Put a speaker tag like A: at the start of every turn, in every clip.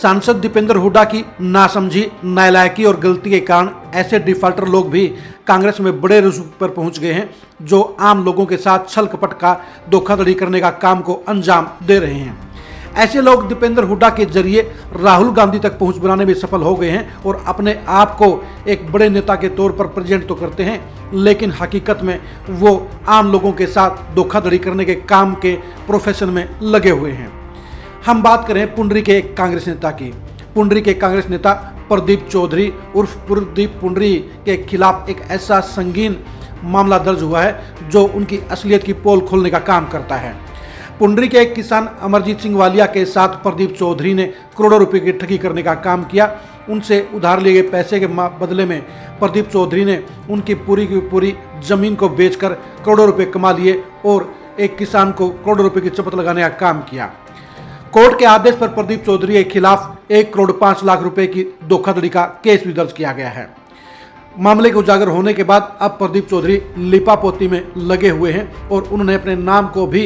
A: सांसद दीपेंद्र हुड्डा की नासमझी, नालायकी और गलती के कारण ऐसे डिफाल्टर लोग भी कांग्रेस में बड़े रुसूख पर पहुंच गए हैं जो आम लोगों के साथ छल कपट का धोखाधड़ी करने का काम को अंजाम दे रहे हैं। ऐसे लोग दीपेंद्र हुड्डा के जरिए राहुल गांधी तक पहुंच बनाने में सफल हो गए हैं और अपने आप को एक बड़े नेता के तौर पर प्रेजेंट तो करते हैं, लेकिन हकीकत में वो आम लोगों के साथ धोखाधड़ी करने के काम के प्रोफेशन में लगे हुए हैं। हम बात करें पुंडरी के एक कांग्रेस नेता की। पुंडरी के कांग्रेस नेता प्रदीप चौधरी उर्फ प्रदीप पुंडरी के खिलाफ एक ऐसा संगीन मामला दर्ज हुआ है जो उनकी असलियत की पोल खोलने का काम करता है। पुंडरी के एक किसान अमरजीत सिंह वालिया के साथ प्रदीप चौधरी ने करोड़ों रुपए की ठगी करने का काम किया। उनसे उधार लिए गए पैसे के बदले में प्रदीप चौधरी ने उनकी पूरी की पूरी जमीन को बेचकर करोड़ों रुपए कमा लिए और एक किसान को करोड़ों रुपए की चपत लगाने का काम किया। कोर्ट के आदेश पर प्रदीप चौधरी के खिलाफ 1 करोड़ 5 लाख रुपए की धोखाधड़ी का केस भी दर्ज किया गया है। मामले के उजागर होने के बाद अब प्रदीप चौधरी लिपापोती में लगे हुए हैं और उन्होंने अपने नाम को भी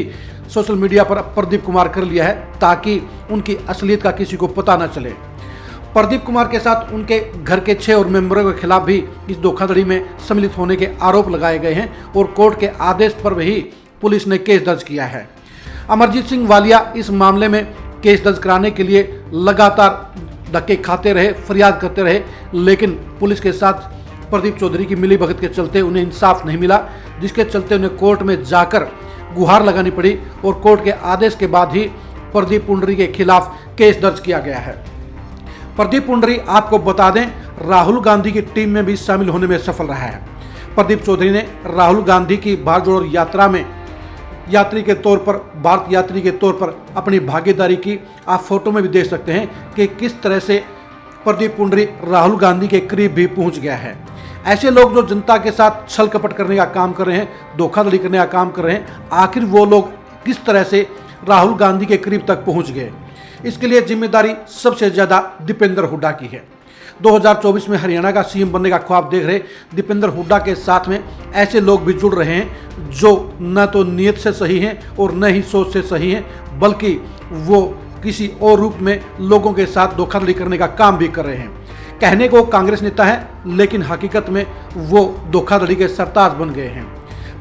A: सोशल मीडिया पर प्रदीप कुमार कर लिया है ताकि उनकी असलियत का किसी को पता न चले। प्रदीप कुमार के साथ उनके घर के 6 और मेंबरों के खिलाफ भी इस धोखाधड़ी में सम्मिलित होने के आरोप लगाए गए हैं और कोर्ट के आदेश पर भी पुलिस ने केस दर्ज किया है। अमरजीत सिंह वालिया इस मामले में केस दर्ज कराने के लिए लगातार धक्के खाते रहे, फरियाद करते रहे, लेकिन पुलिस के साथ प्रदीप चौधरी की मिलीभगत के चलते उन्हें इंसाफ नहीं मिला, जिसके चलते उन्हें कोर्ट में जाकर गुहार लगानी पड़ी और कोर्ट के आदेश के बाद ही प्रदीप पुंडरी के खिलाफ केस दर्ज किया गया है। प्रदीप पुंडरी, आपको बता दें, राहुल गांधी की टीम में भी शामिल होने में सफल रहा है। प्रदीप चौधरी ने राहुल गांधी की भारत जोड़ो यात्रा में भारत यात्री के तौर पर अपनी भागीदारी की। आप फोटो में भी देख सकते हैं कि किस तरह से प्रदीप पुंडरी राहुल गांधी के करीब भी पहुंच गया है। ऐसे लोग जो जनता के साथ छल कपट करने का काम कर रहे हैं, धोखाधड़ी करने का काम कर रहे हैं, आखिर वो लोग किस तरह से राहुल गांधी के करीब तक पहुंच गए, इसके लिए जिम्मेदारी सबसे ज्यादा दीपेंद्र हुड्डा की है। 2024 में हरियाणा का सीएम बनने का ख्वाब देख रहे दीपेंद्र हुड्डा के साथ में ऐसे लोग भी जुड़ रहे हैं जो न तो नीयत से सही हैं और न ही सोच से सही हैं, बल्कि वो किसी और रूप में लोगों के साथ धोखाधड़ी करने का काम भी कर रहे हैं। कहने को कांग्रेस नेता है, लेकिन हकीकत में वो धोखाधड़ी के सरताज बन गए हैं।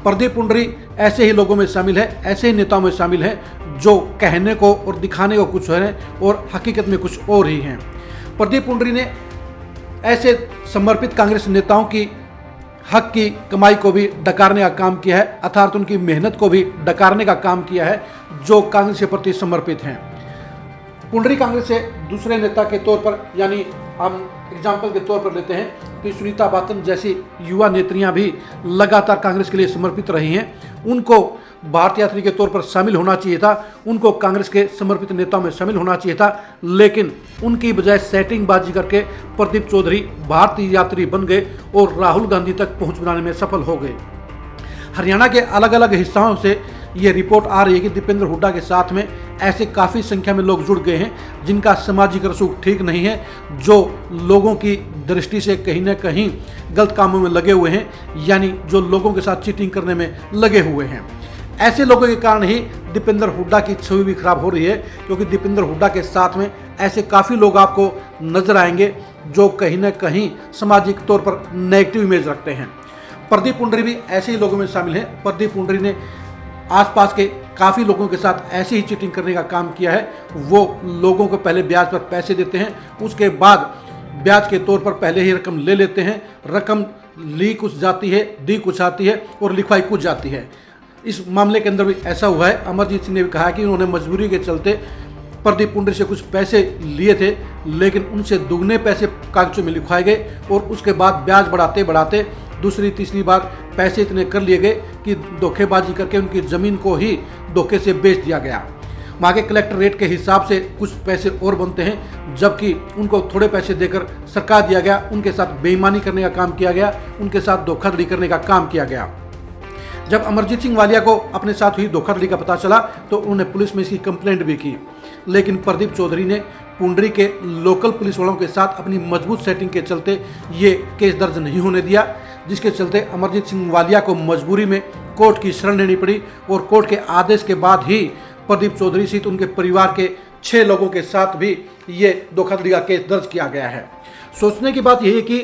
A: प्रदीप पुंडरी ऐसे ही लोगों में शामिल है, ऐसे ही नेताओं में शामिल है जो कहने को और दिखाने को कुछ है और हकीकत में कुछ और ही हैं। प्रदीप पुंडरी ने ऐसे समर्पित कांग्रेस नेताओं की हक की कमाई को भी डकारने का काम किया है, अर्थात उनकी मेहनत को भी डकारने का काम किया है जो कांग्रेस के प्रति समर्पित हैं। पुंडरी कांग्रेस से दूसरे नेता के तौर पर, यानी हम एग्जाम्पल के तौर पर लेते हैं कि सुनीता बातन जैसी युवा नेत्रियां भी लगातार कांग्रेस के लिए समर्पित रही हैं। उनको भारत यात्री के तौर पर शामिल होना चाहिए था, उनको कांग्रेस के समर्पित नेताओं में शामिल होना चाहिए था, लेकिन उनकी बजाय सेटिंगबाजी करके प्रदीप चौधरी भारतीय यात्री बन गए और राहुल गांधी तक पहुंच बनाने में सफल हो गए। हरियाणा के अलग अलग हिस्सों से ये रिपोर्ट आ रही है कि दीपेंद्र हुड्डा के साथ में ऐसे काफ़ी संख्या में लोग जुड़ गए हैं जिनका सामाजिक रसूख ठीक नहीं है, जो लोगों की दृष्टि से कहीं ना कहीं गलत कामों में लगे हुए हैं, यानी जो लोगों के साथ चीटिंग करने में लगे हुए हैं। ऐसे लोगों के कारण ही दीपेंद्र हुड्डा की छवि भी खराब हो रही है, क्योंकि दीपेंद्र हुड्डा के साथ में ऐसे काफ़ी लोग आपको नजर आएंगे जो कहीं ना कहीं सामाजिक तौर पर नेगेटिव इमेज रखते हैं। प्रदीप पुंडरी भी ऐसे ही लोगों में शामिल है। प्रदीप पुंडरी ने आसपास के काफ़ी लोगों के साथ ऐसे ही चीटिंग करने का काम किया है। वो लोगों को पहले ब्याज पर पैसे देते हैं, उसके बाद ब्याज के तौर पर पहले ही रकम ले लेते हैं। रकम ली कुछ जाती है, दी कुछ आती है और लिखवाई कुछ जाती है। इस मामले के अंदर भी ऐसा हुआ है। अमरजीत सिंह ने भी कहा कि उन्होंने मजबूरी के चलते प्रदीप पुंडरी से कुछ पैसे लिए थे, लेकिन उनसे दुगने पैसे कागजों में लिखवाए गए और उसके बाद ब्याज बढ़ाते बढ़ाते दूसरी तीसरी बार पैसे इतने कर लिए गए कि धोखेबाजी करके उनकी ज़मीन को ही धोखे से बेच दिया गया। वहाँ के कलेक्टर रेट के हिसाब से कुछ पैसे और बनते हैं, जबकि उनको थोड़े पैसे देकर सरका दिया गया। उनके साथ बेईमानी करने का काम किया गया, उनके साथ धोखाधड़ी करने का काम किया गया। जब अमरजीत सिंह वालिया को अपने साथ हुई धोखाधड़ी का पता चला तो उन्होंने पुलिस में इसकी कंप्लेंट भी की, लेकिन प्रदीप चौधरी ने पुंडरी के लोकल पुलिस वालों के साथ अपनी मजबूत सेटिंग के चलते ये केस दर्ज नहीं होने दिया, जिसके चलते अमरजीत सिंह वालिया को मजबूरी में कोर्ट की शरण लेनी पड़ी और कोर्ट के आदेश के बाद ही प्रदीप चौधरी सहित उनके परिवार के 6 लोगों के साथ भी ये धोखाधड़ी का केस दर्ज किया गया है। सोचने की बात यही है कि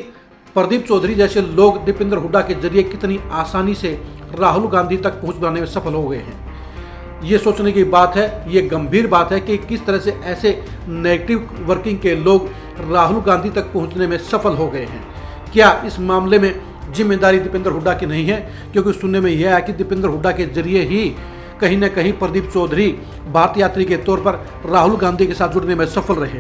A: प्रदीप चौधरी जैसे लोग दीपेंद्र हुड्डा के जरिए कितनी आसानी से राहुल गांधी तक पहुंच बनाने में सफल हो गए हैं। ये सोचने की बात है, ये गंभीर बात है कि किस तरह से ऐसे नेगेटिव वर्किंग के लोग राहुल गांधी तक पहुंचने में सफल हो गए हैं। क्या इस मामले में जिम्मेदारी दीपेंद्र हुड्डा की नहीं है? क्योंकि सुनने में यह है कि दीपेंद्र हुड्डा के जरिए ही कहीं न कहीं प्रदीप चौधरी भारत यात्री के तौर पर राहुल गांधी के साथ जुड़ने में सफल रहे।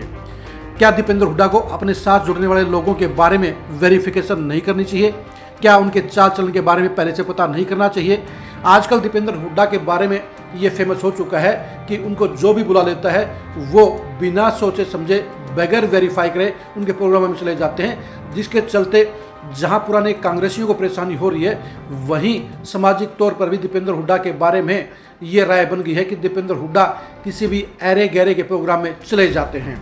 A: क्या दीपेंद्र हुड्डा को अपने साथ जुड़ने वाले लोगों के बारे में वेरिफिकेशन नहीं करनी चाहिए? क्या उनके चाल चलन के बारे में पहले से पता नहीं करना चाहिए? आजकल दीपेंद्र हुड्डा के बारे में ये फेमस हो चुका है कि उनको जो भी बुला लेता है वो बिना सोचे समझे, बगैर वेरीफाई करे उनके प्रोग्राम में चले जाते हैं, जिसके चलते जहां पुराने कांग्रेसियों को परेशानी हो रही है, वहीं सामाजिक तौर पर भी दीपेंद्र हुड्डा के बारे में ये राय बन गई है कि दीपेंद्र हुड्डा किसी भी ऐरे गहरे के प्रोग्राम में चले जाते हैं।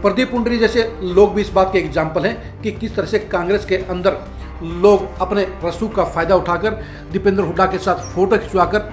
A: प्रदीप पुंडरी जैसे लोग भी इस बात के एग्जाम्पल हैं कि किस तरह से कांग्रेस के अंदर लोग अपने रसूख का फायदा उठाकर दीपेंद्र हुड्डा के साथ फोटो खिंचवाकर,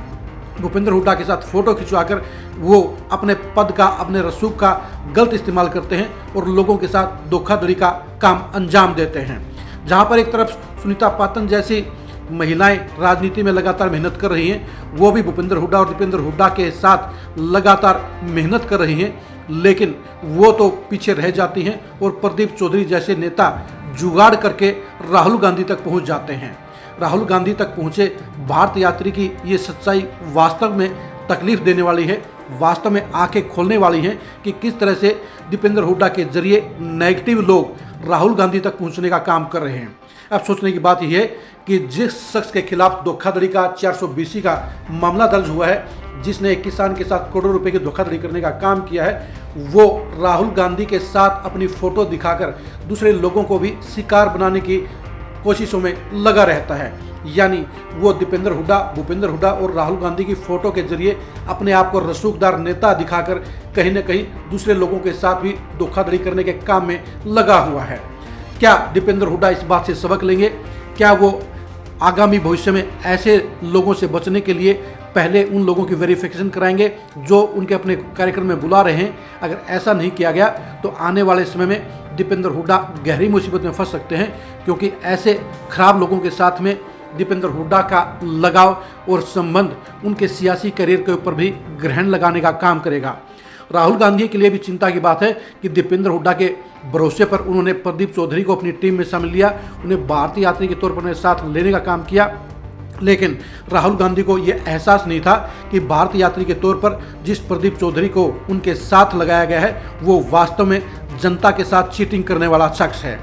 A: भूपेंद्र हुड्डा के साथ फोटो खिंचवाकर वो अपने पद का, अपने रसूख का गलत इस्तेमाल करते हैं और लोगों के साथ धोखाधड़ी का काम अंजाम देते हैं। जहां पर एक तरफ सुनीता पाटन जैसी महिलाएं राजनीति में लगातार मेहनत कर रही हैं, वो भी भूपेंद्र हुड्डा और दीपेंद्र हुड्डा के साथ लगातार मेहनत कर रही हैं, लेकिन वो तो पीछे रह जाती हैं और प्रदीप चौधरी जैसे नेता जुगाड़ करके राहुल गांधी तक पहुंच जाते हैं। राहुल गांधी तक पहुंचे भारत यात्री की ये सच्चाई वास्तव में तकलीफ देने वाली है, वास्तव में आंखें खोलने वाली हैं कि किस तरह से दीपेंद्र हुड्डा के जरिए नेगेटिव लोग राहुल गांधी तक पहुंचने का काम कर रहे हैं। अब सोचने की बात यह है कि जिस शख्स के खिलाफ धोखाधड़ी का 420 का मामला दर्ज हुआ है, जिसने एक किसान के साथ करोड़ों रुपए की धोखाधड़ी करने का काम किया है, वो राहुल गांधी के साथ अपनी फोटो दिखाकर दूसरे लोगों को भी शिकार बनाने की कोशिशों में लगा रहता है। यानी वो दीपेंद्र हुड्डा, भूपेंद्र हुड्डा और राहुल गांधी की फोटो के जरिए अपने आप को रसूखदार नेता दिखाकर कहीं न कहीं दूसरे लोगों के साथ भी धोखाधड़ी करने के काम में लगा हुआ है। क्या दीपेंद्र हुड्डा इस बात से सबक लेंगे? क्या वो आगामी भविष्य में ऐसे लोगों से बचने के लिए पहले उन लोगों की वेरिफिकेशन कराएंगे जो उनके अपने कार्यक्रम में बुला रहे हैं? अगर ऐसा नहीं किया गया तो आने वाले समय में दीपेंद्र हुड्डा गहरी मुसीबत में फंस सकते हैं, क्योंकि ऐसे खराब लोगों के साथ में दीपेंद्र हुड्डा का लगाव और संबंध उनके सियासी करियर के ऊपर भी ग्रहण लगाने का काम करेगा। राहुल गांधी के लिए भी चिंता की बात है कि दीपेंद्र हुड्डा के भरोसे पर उन्होंने प्रदीप चौधरी को अपनी टीम में शामिल लिया, उन्हें भारतीय यात्री के तौर पर उन्हें साथ लेने का काम किया, लेकिन राहुल गांधी को यह एहसास नहीं था कि भारतीय यात्री के तौर पर जिस प्रदीप चौधरी को उनके साथ लगाया गया है वो वास्तव में जनता के साथ चीटिंग करने वाला शख्स है।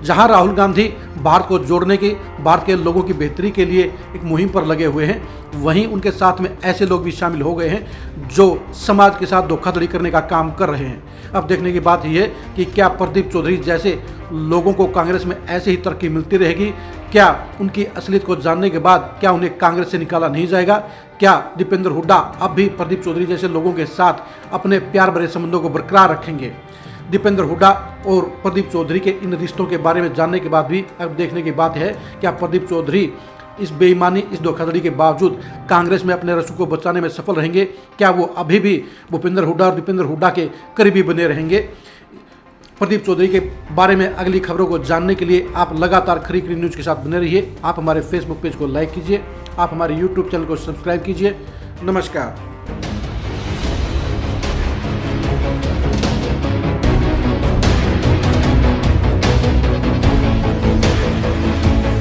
A: जहां राहुल गांधी भारत को जोड़ने की, भारत के लोगों की बेहतरी के लिए एक मुहिम पर लगे हुए हैं, वहीं उनके साथ में ऐसे लोग भी शामिल हो गए हैं जो समाज के साथ धोखाधड़ी करने का काम कर रहे हैं। अब देखने की बात यह है कि क्या प्रदीप चौधरी जैसे लोगों को कांग्रेस में ऐसे ही तरक्की मिलती रहेगी? क्या उनकी असलियत को जानने के बाद क्या उन्हें कांग्रेस से निकाला नहीं जाएगा? क्या दीपेंद्र हुड्डा अब भी प्रदीप चौधरी जैसे लोगों के साथ अपने प्यार भरे संबंधों को बरकरार रखेंगे? दीपेंद्र हुड्डा और प्रदीप चौधरी के इन रिश्तों के बारे में जानने के बाद भी अब देखने की बात है क्या प्रदीप चौधरी इस बेईमानी, इस धोखाधड़ी के बावजूद कांग्रेस में अपने रसूख को बचाने में सफल रहेंगे? क्या वो अभी भी भूपेंद्र हुड्डा और दीपेंद्र हुड्डा के करीबी बने रहेंगे? प्रदीप चौधरी के बारे में अगली खबरों को जानने के लिए आप लगातार खरी खरी न्यूज़ के साथ बने रहिए। आप हमारे फेसबुक पेज को लाइक कीजिए, आप हमारे यूट्यूब चैनल को सब्सक्राइब कीजिए। नमस्कार।